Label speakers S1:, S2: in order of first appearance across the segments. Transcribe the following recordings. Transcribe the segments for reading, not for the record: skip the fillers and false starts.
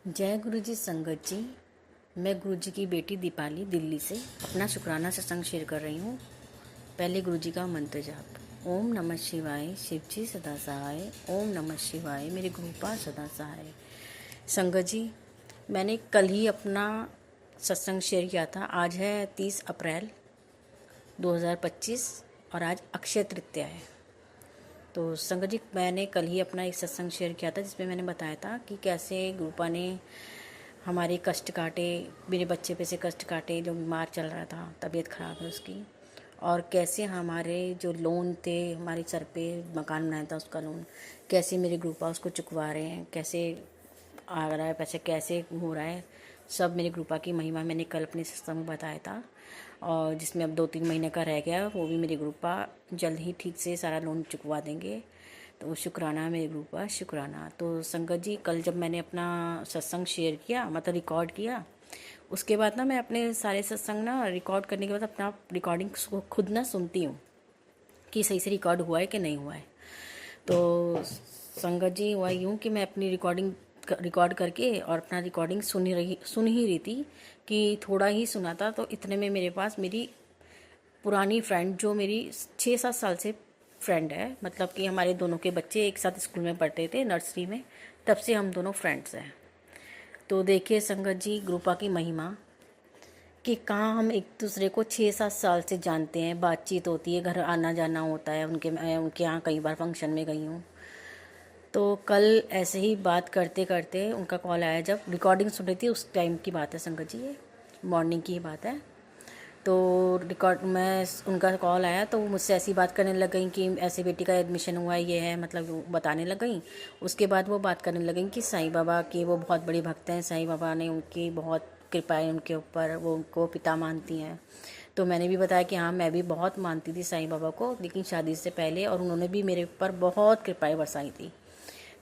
S1: जय गुरु जी संगत जी। मैं गुरु जी की बेटी दीपाली दिल्ली से अपना शुक्राना सत्संग शेयर कर रही हूँ। पहले गुरु जी का मंत्र जाप। ओम नमः शिवाय, शिव जी सदा सहाय। ओम नमः शिवाय, मेरे गुरुपाद सदा सहाय। संगत जी, मैंने कल ही अपना सत्संग शेयर किया था। आज है 30 अप्रैल 2025 और आज अक्षय तृतीया है। तो संगत जी, मैंने कल ही अपना एक सत्संग शेयर किया था जिसमें मैंने बताया था कि कैसे गुरुपा ने हमारे कष्ट काटे, मेरे बच्चे पे से कष्ट काटे जो बीमार चल रहा था, तबीयत ख़राब है उसकी। और कैसे हमारे जो लोन थे, हमारे सर पे मकान बनाया था उसका लोन, कैसे मेरे ग्रुपा उसको चुकवा रहे हैं, कैसे आ रहा है पैसे, कैसे हो रहा है। सब मेरे ग्रुपा की महिमा मैंने कल अपने सत्संग में बताया था। और जिसमें अब 2-3 महीने का रह गया, वो भी मेरे ग्रुपा जल्द ही ठीक से सारा लोन चुकवा देंगे। तो शुक्राना मेरे ग्रुपा, शुक्राना। तो संगत जी, कल जब मैंने अपना सत्संग शेयर किया, मतलब रिकॉर्ड किया, उसके बाद ना मैं अपने सारे सत्संग ना रिकॉर्ड करने के बाद अपना रिकॉर्डिंग को खुद ना सुनती हूँ कि सही से रिकॉर्ड हुआ है कि नहीं हुआ है। तो संगत जी, हुआ यूँ कि मैं अपनी रिकॉर्ड करके और अपना रिकॉर्डिंग सुन ही रही थी कि थोड़ा ही सुना था। तो इतने में मेरे पास मेरी पुरानी फ्रेंड, जो मेरी 6-7 साल से फ्रेंड है, मतलब कि हमारे दोनों के बच्चे एक साथ स्कूल में पढ़ते थे, नर्सरी में, तब से हम दोनों फ्रेंड्स हैं। तो देखिए संगत जी, ग्रुपा की महिमा कि कहाँ हम एक दूसरे को 6-7 साल से जानते हैं, बातचीत होती है, घर आना जाना होता है। उनके यहाँ कई बार फंक्शन में गई हूँ। तो कल ऐसे ही बात करते करते उनका कॉल आया, जब रिकॉर्डिंग सुन रही थी उस टाइम की बात है संगत जी, ये मॉर्निंग की बात है। तो उनका कॉल आया तो वो मुझसे ऐसी बात करने लग गई कि ऐसे बेटी का एडमिशन हुआ है, ये है, मतलब वो बताने लग गई। उसके बाद वो बात करने लग गई कि साईं बाबा के वो बहुत बड़ी भक्त हैं, साईं बाबा ने उनकी बहुत कृपा है उनके ऊपर, वो उनको पिता मानती हैं। तो मैंने भी बताया कि हाँ, मैं भी बहुत मानती थी साईं बाबा को, लेकिन शादी से पहले, और उन्होंने भी मेरे ऊपर बहुत कृपाएं बरसाई थी।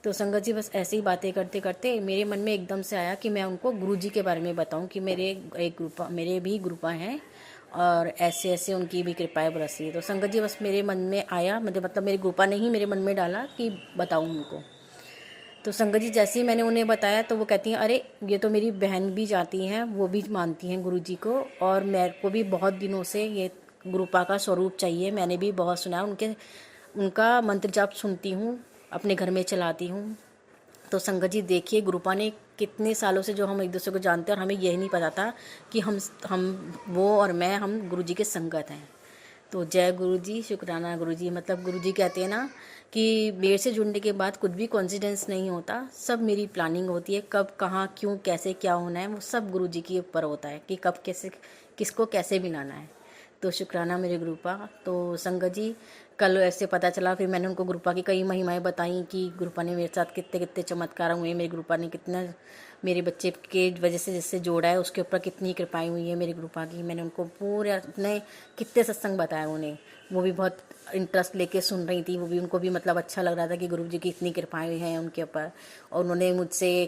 S1: तो संगत जी, बस ऐसे ही बातें करते करते मेरे मन में एकदम से आया कि मैं उनको गुरु जी के बारे में बताऊं कि मेरे भी ग्रुपा हैं और ऐसे ऐसे उनकी भी कृपाएं बरसी है। तो संगत जी, बस मेरे मन में आया, मतलब मेरे ग्रुपा ने ही मेरे मन में डाला कि बताऊं उनको। तो संगत जी, जैसे ही मैंने उन्हें बताया तो वो कहती हैं, अरे ये तो मेरी बहन भी जाती हैं, वो भी मानती हैं गुरु जी को, और मेरे को भी बहुत दिनों से ये गुरुपा का स्वरूप चाहिए, मैंने भी बहुत सुना है उनका मंत्र जाप सुनती हूँ, अपने घर में चलाती हूँ। तो संगत जी देखिए, गुरुपा ने कितने सालों से जो हम एक दूसरे को जानते हैं और हमें यही नहीं पता था कि हम वो और मैं, हम गुरु जी के संगत हैं। तो जय गुरु जी, शुक्राना गुरु जी। मतलब गुरु जी कहते हैं ना कि मेरे से जुड़ने के बाद कुछ भी कॉन्सिडेंस नहीं होता, सब मेरी प्लानिंग होती है, कब कहाँ क्यों कैसे क्या होना है, वो सब गुरु जी के ऊपर होता है कि कब कैसे किसको कैसे मिलाना है। तो शुक्राना मेरे ग्रुपा। तो संगत जी, कल ऐसे पता चला, फिर मैंने उनको ग्रुपा की कई महिमाएं बताई कि ग्रुपा ने मेरे साथ कितने कितने चमत्कार हुए, मेरे ग्रुपा ने कितना मेरे बच्चे के वजह से जिससे जोड़ा है उसके ऊपर कितनी कृपाएं हुई है मेरे ग्रुपा की। मैंने उनको पूरे अपने कितने सत्संग बताए उन्हें, वो भी बहुत इंटरेस्ट लेके सुन रही थी, वो भी, उनको भी मतलब अच्छा लग रहा था कि गुरु जी की इतनी कृपाएं हैं उनके ऊपर। और उन्होंने मुझसे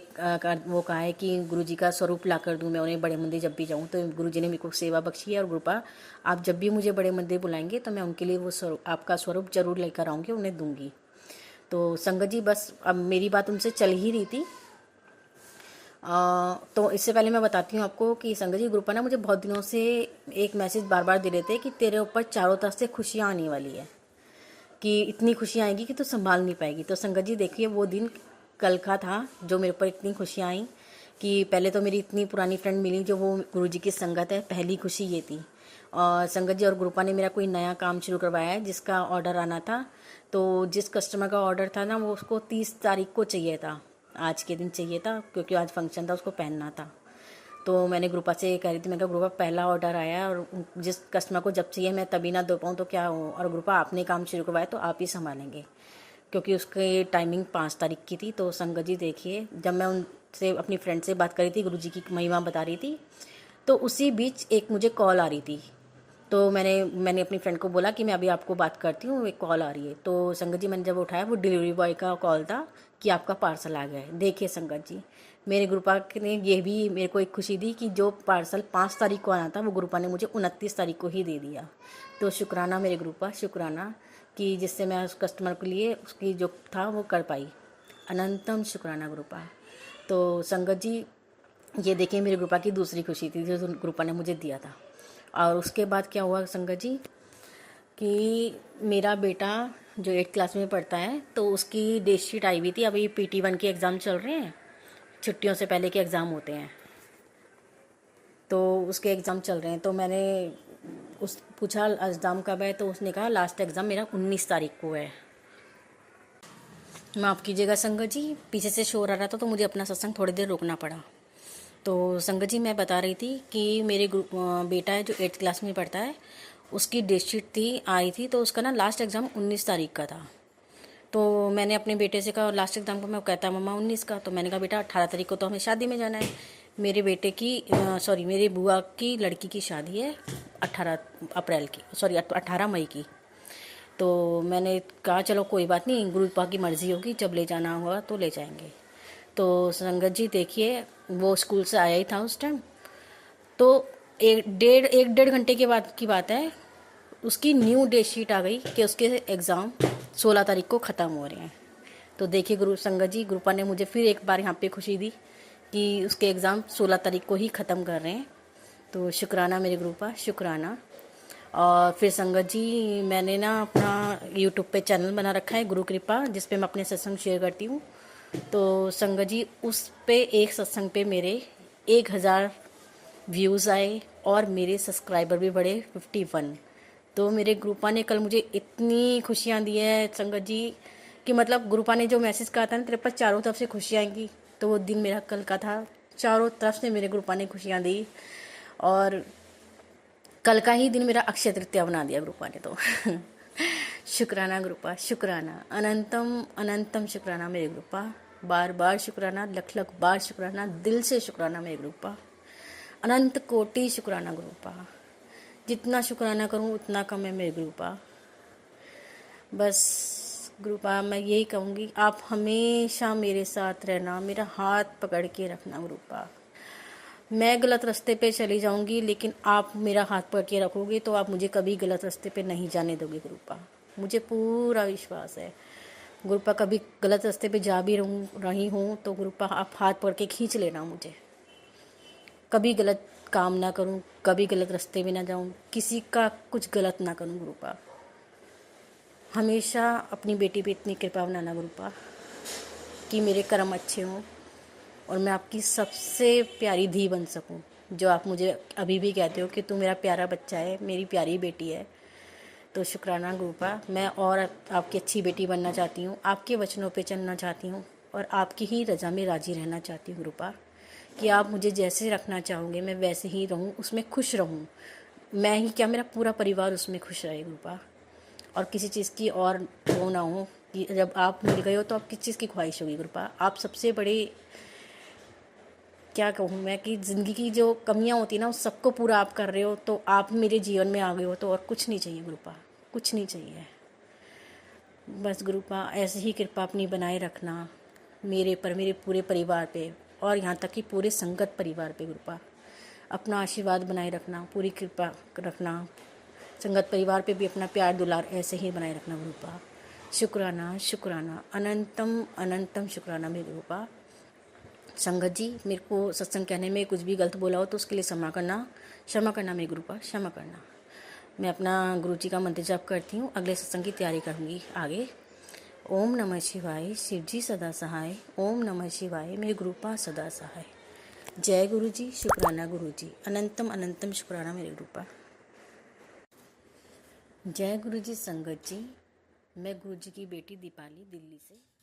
S1: वो कहा है कि गुरु जी का स्वरूप ला कर दूँ मैं उन्हें बड़े मंदिर जब भी जाऊँ। तो गुरु जी ने मेरे को सेवा बख्शी है, और ग्रुपा, आप जब भी मुझे बड़े मंदिर बुलाएंगे तो मैं उनके लिए वो स्वरूप, आपका स्वरूप जरूर लेकर आऊँगी, उन्हें दूंगी। तो संगत जी, बस अब मेरी बात उनसे चल ही रही थी। तो इससे पहले मैं बताती हूँ आपको कि संगत जी, ग्रुपा ना मुझे बहुत दिनों से एक मैसेज बार बार दे रहे थे कि तेरे ऊपर चारों तरफ से खुशियाँ आने वाली है, कि इतनी खुशियाँ आएंगी कि तू संभाल नहीं पाएगी। तो संगत जी देखिए, वो दिन कल का था जो मेरे ऊपर इतनी खुशियाँ आई कि पहले तो मेरी इतनी पुरानी फ्रेंड मिली जो वो गुरु जी की संगत है, पहली खुशी ये थी। और संगत जी, और ग्रुपा ने मेरा कोई नया काम शुरू करवाया है जिसका ऑर्डर आना था। तो जिस कस्टमर का ऑर्डर था ना, वो उसको 30 तारीख को चाहिए था, आज के दिन चाहिए था, क्योंकि आज फंक्शन था, उसको पहनना था। तो मैंने ग्रुपा से कह रही थी, मैं कहा ग्रुपा, पहला ऑर्डर आया है और जिस कस्टमर को जब चाहिए मैं तभी ना दे पाऊँ तो क्या हो, और ग्रुपा आपने काम शुरू करवाया तो आप ही संभालेंगे, क्योंकि उसकी टाइमिंग 5 तारीख की थी। तो संगत जी देखिए, जब मैं उनसे अपनी फ्रेंड से बात कर रही थी, गुरु जी की महिमा बता रही थी, तो उसी बीच एक मुझे कॉल आ रही थी। तो मैंने अपनी फ्रेंड को बोला कि मैं अभी आपको बात करती हूँ, एक कॉल आ रही है। तो संगत जी, मैंने जब उठाया, वो डिलीवरी बॉय का कॉल था कि आपका पार्सल आ गया है। देखिए संगत जी, मेरे ग्रुपा ने ये भी मेरे को एक खुशी दी कि जो पार्सल 5 तारीख को आना था वो ग्रुपा ने मुझे 29 तारीख को ही दे दिया। तो शुक्राना मेरे ग्रुपा, शुक्राना कि जिससे मैं उस कस्टमर के लिए उसकी जो था वो कर पाई। अनंतम शुक्राना ग्रुपा। तो संगत जी, ये देखिए मेरी ग्रुपा की दूसरी खुशी थी जो ग्रुपा ने मुझे दिया था। और उसके बाद क्या हुआ संगत जी कि मेरा बेटा जो 8th क्लास में पढ़ता है तो उसकी डेट शीट आई हुई थी। अभी PT1 के एग्ज़ाम चल रहे हैं, छुट्टियों से पहले के एग्ज़ाम होते हैं, तो उसके एग्ज़ाम चल रहे हैं। तो मैंने उस पूछा एग्ज़ाम कब है, तो उसने कहा लास्ट एग्ज़ाम मेरा 19 तारीख को है। माफ़ कीजिएगा संगत जी, पीछे से शोर आ रहा था तो मुझे अपना सत्संग थोड़ी देर रोकना पड़ा। तो संगत जी, मैं बता रही थी कि मेरे बेटा है जो 8th क्लास में पढ़ता है, उसकी डेट शीट आई थी, तो उसका ना लास्ट एग्ज़ाम 19 तारीख का था। तो मैंने अपने बेटे से कहा लास्ट एग्ज़ाम को, मैं कहता मम्मा 19 का, तो मैंने कहा बेटा 18 तारीख को तो हमें शादी में जाना है। मेरे बेटे की मेरी बुआ की लड़की की शादी है 18 मई की। तो मैंने कहा चलो कोई बात नहीं, गुरु पापा की मर्ज़ी होगी, जब ले जाना होगा तो ले जाएंगे। तो संगत जी देखिए, वो स्कूल से आया ही था उस टाइम, तो एक डेढ़ घंटे के बाद की बात है, उसकी न्यू डेट शीट आ गई कि उसके एग्ज़ाम 16 तारीख को ख़त्म हो रहे हैं। तो देखिए गुरु संगत जी, ग्रुपा ने मुझे फिर एक बार यहाँ पे खुशी दी कि उसके एग्ज़ाम 16 तारीख को ही ख़त्म कर रहे हैं। तो शुक्राना मेरे ग्रुपा, शुक्राना। और फिर संगत जी, मैंने ना अपना यूट्यूब पे चैनल बना रखा है गुरु कृपा, जिस पे मैं अपने सत्संग शेयर करती हूँ। तो संगत जी, उस पे एक सत्संग पे मेरे 1000 व्यूज़ आए और मेरे सब्सक्राइबर भी बढ़े 51। तो मेरे ग्रुपा ने कल मुझे इतनी खुशियाँ दी है संगत जी कि मतलब ग्रुपा ने जो मैसेज कहा था ना, तेरे पास चारों तरफ से खुशियाँ आएंगी, तो वो दिन मेरा कल का था। चारों तरफ से मेरे ग्रुपा ने खुशियाँ दी और कल का ही दिन मेरा अक्षय तृतीया बना दिया ग्रुपा ने। तो शुक्राना ग्रुपा, शुक्राना, अनंतम अनंतम शुक्राना मेरे ग्रुपा, बार बार शुक्राना, लख लख बार शुक्राना, दिल से शुक्राना मेरे ग्रुपा, अनंत कोटि शुक्राना ग्रुपा। जितना शुक्राना करूं उतना कम है मेरे ग्रुपा। बस ग्रुपा, मैं यही कहूँगी, आप हमेशा मेरे साथ रहना, मेरा हाथ पकड़ के रखना ग्रुपा। मैं गलत रास्ते पे चली जाऊंगी, लेकिन आप मेरा हाथ पकड़ के रखोगे तो आप मुझे कभी गलत रास्ते पे नहीं जाने दोगे ग्रुपा। मुझे पूरा विश्वास है ग्रुपा। कभी गलत रास्ते पे जा भी रही हूँ तो ग्रुपा आप हाथ पकड़ के खींच लेना मुझे। कभी गलत काम ना करूं, कभी गलत रास्ते में ना जाऊं, किसी का कुछ गलत ना करूं ग्रुपा। हमेशा अपनी बेटी पे इतनी कृपा बनाना ग्रुपा कि मेरे कर्म अच्छे हों और मैं आपकी सबसे प्यारी धी बन सकूं। जो आप मुझे अभी भी कहते हो कि तू मेरा प्यारा बच्चा है, मेरी प्यारी बेटी है। तो शुक्राना ग्रुपा। मैं और आपकी अच्छी बेटी बनना चाहती हूँ, आपके वचनों पे चलना चाहती हूँ और आपकी ही रज़ा में राजी रहना चाहती हूँ ग्रुपा। कि आप मुझे जैसे रखना चाहोगे मैं वैसे ही रहूँ, उसमें खुश रहूँ। मैं ही क्या, मेरा पूरा परिवार उसमें खुश रहे ग्रुपा। और किसी चीज़ की और वो ना हो कि जब आप मिल गए हो तो आप किस चीज़ की ख्वाहिश होगी ग्रुपा। आप सबसे बड़े, क्या कहूँ मैं, कि ज़िंदगी की जो कमियाँ होती ना उस सबको पूरा आप कर रहे हो। तो आप मेरे जीवन में आ गए हो तो और कुछ नहीं चाहिए ग्रुपा, कुछ नहीं चाहिए। बस ग्रुपा ऐसे ही कृपा अपनी बनाए रखना मेरे पर, मेरे पूरे परिवार पे और यहाँ तक कि पूरे संगत परिवार पे ग्रुपा। अपना आशीर्वाद बनाए रखना, पूरी कृपा रखना। संगत परिवार पे भी अपना प्यार दुलार ऐसे ही बनाए रखना ग्रुपा। शुक्राना, शुक्राना, अनंतम अनंतम शुक्राना मेरे ग्रुपा। संगत जी, मेरे को सत्संग कहने में कुछ भी गलत बोला हो तो उसके लिए क्षमा करना मेरे ग्रुपा, क्षमा करना। मैं अपना गुरु जी का मंत्र जाप करती हूँ, अगले सत्संग की तैयारी करूँगी आगे। ओम नमः शिवाय, शिव जी सदा सहाय। ओम नमः शिवाय, मेरे ग्रुपा सदा सहाय। जय गुरु जी, शुक्राना गुरु जी, अनंतम अनंतम शुक्राना मेरे ग्रुपा। जय गुरु जी संगत जी, मैं गुरु जी की बेटी दीपाली दिल्ली से।